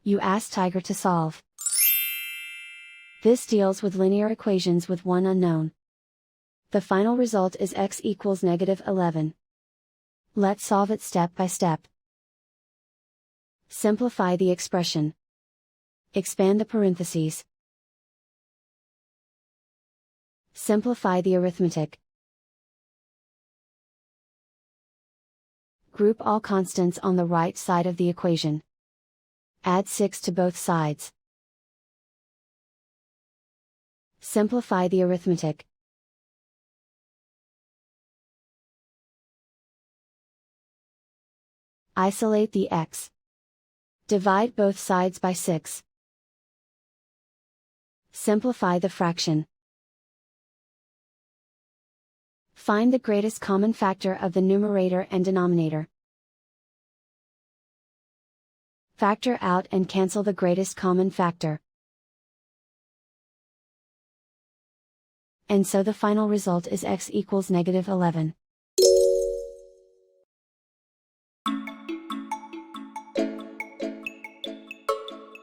You ask Tiger to solve. This deals with linear equations with one unknown. The final result is x equals -11. Let's solve it step by step. Simplify the expression. Expand the parentheses. Simplify the arithmetic. Group all constants on the right side of the equation. Add 6 to both sides. Simplify the arithmetic. Isolate the x. Divide both sides by 6. Simplify the fraction. Find the greatest common factor of the numerator and denominator. Factor out and cancel the greatest common factor. And so the final result is x equals -11.